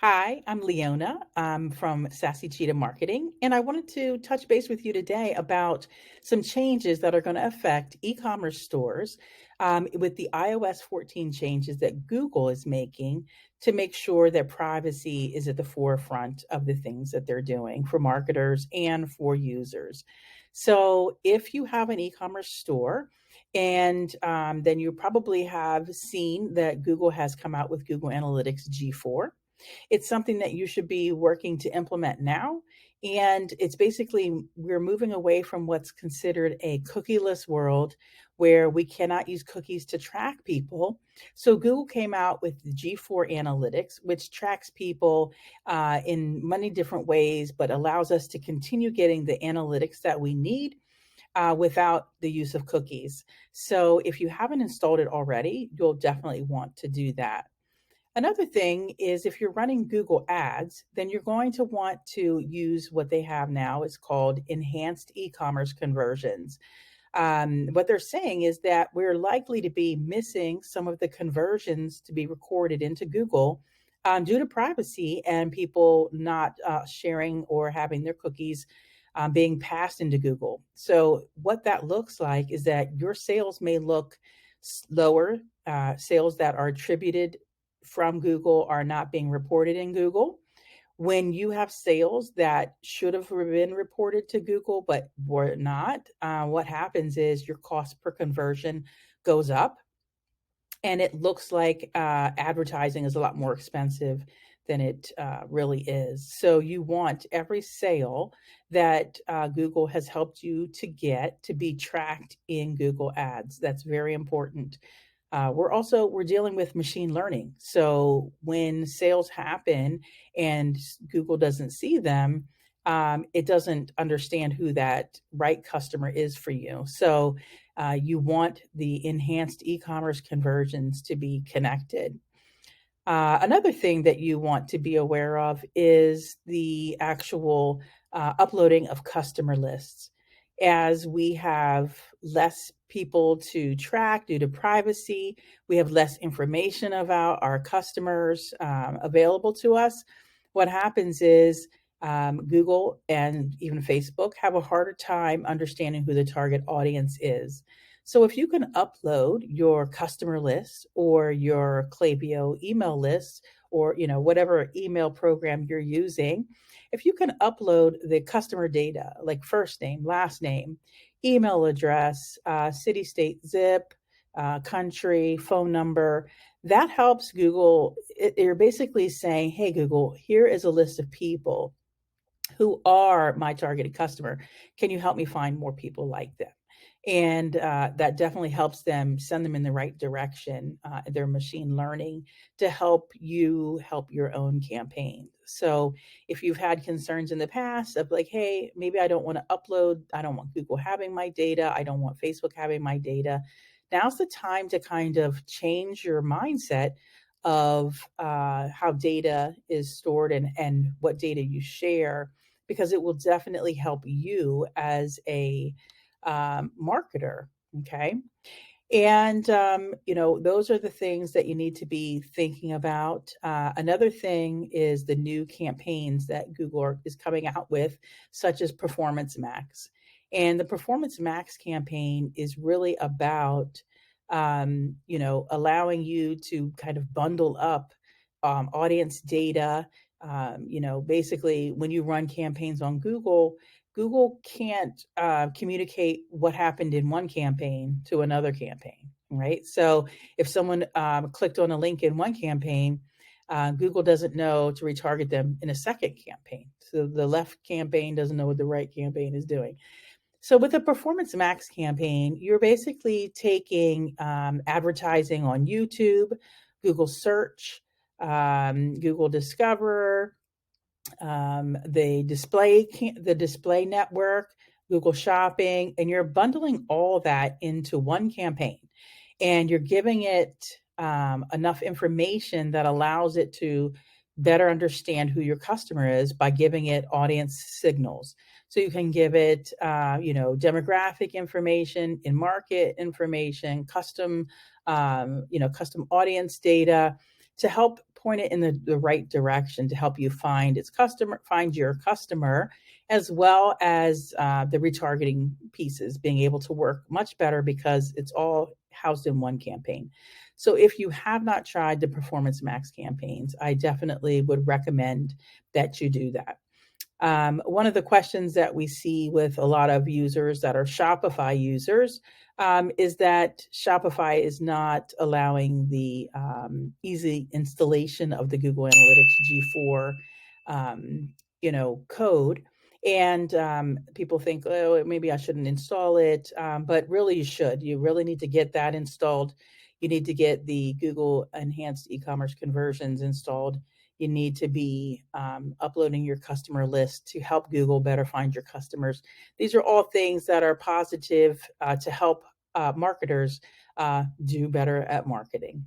Hi, I'm Leona. I'm from Sassy Cheetah Marketing, and I wanted to touch base with you today about some changes that are going to affect e-commerce stores with the iOS 14 changes that Google is making to make sure that privacy is at the forefront of the things that they're doing for marketers and for users. So, if you have an e-commerce store, and then you probably have seen that Google has come out with Google Analytics G4. It's something that you should be working to implement now. And it's basically, we're moving away from what's considered a cookieless world where we cannot use cookies to track people. So Google came out with the G4 Analytics, which tracks people in many different ways, but allows us to continue getting the analytics that we need without the use of cookies. So if you haven't installed it already, you'll definitely want to do that. Another thing is if you're running Google Ads, then you're going to want to use what they have now. It's called enhanced e-commerce conversions. What they're saying is that we're likely to be missing some of the conversions to be recorded into Google due to privacy and people not sharing or having their cookies being passed into Google. So, what that looks like is that your sales may look lower. Sales that are attributed from Google are not being reported in Google. When you have sales that should have been reported to Google but were not, what happens is your cost per conversion goes up and it looks like advertising is a lot more expensive than it really is. So you want every sale that Google has helped you to get to be tracked in Google Ads. That's very important. We're dealing with machine learning. So when sales happen and Google doesn't see them, it doesn't understand who that right customer is for you. So you want the enhanced e-commerce conversions to be connected. Another thing that you want to be aware of is the actual uploading of customer lists. As we have less people to track due to privacy, we have less information about our customers available to us. What happens is Google and even Facebook have a harder time understanding who the target audience is. So if you can upload your customer list or your Klaviyo email list or whatever email program you're using, if you can upload the customer data like first name, last name, email address, city, state, zip, country, phone number, that helps Google. You're basically saying, hey, Google, here is a list of people who are my targeted customer. Can you help me find more people like them? And that definitely helps them send them in the right direction, their machine learning to help you help your own campaign. So if you've had concerns in the past of like, hey, maybe I don't want to upload, I don't want Google having my data, I don't want Facebook having my data, now's the time to kind of change your mindset of how data is stored and what data you share, because it will definitely help you as a marketer. Okay. And, those are the things that you need to be thinking about. Another thing is the new campaigns that Google is coming out with, such as Performance Max. And the Performance Max campaign is really about, allowing you to kind of bundle up audience data. Basically, when you run campaigns on Google, Google can't communicate what happened in one campaign to another campaign, right? So if someone clicked on a link in one campaign, Google doesn't know to retarget them in a second campaign. So the left campaign doesn't know what the right campaign is doing. So with a Performance Max campaign, you're basically taking advertising on YouTube, Google Search, Google Discover, the display network, Google Shopping, and you're bundling all that into one campaign, and you're giving it enough information that allows it to better understand who your customer is by giving it audience signals. So you can give it, demographic information, in market information, custom audience data. to help point it in the right direction to help you find your customer, as well as the retargeting pieces being able to work much better because it's all housed in one campaign. So if you have not tried the Performance Max campaigns, I definitely would recommend that you do that. One of the questions that we see with a lot of users that are Shopify users is that Shopify is not allowing the easy installation of the Google Analytics G4, code. And people think, oh, maybe I shouldn't install it, but really you should. You really need to get that installed. You need to get the Google Enhanced E-commerce Conversions installed. You need to be uploading your customer list to help Google better find your customers. These are all things that are positive to help marketers do better at marketing.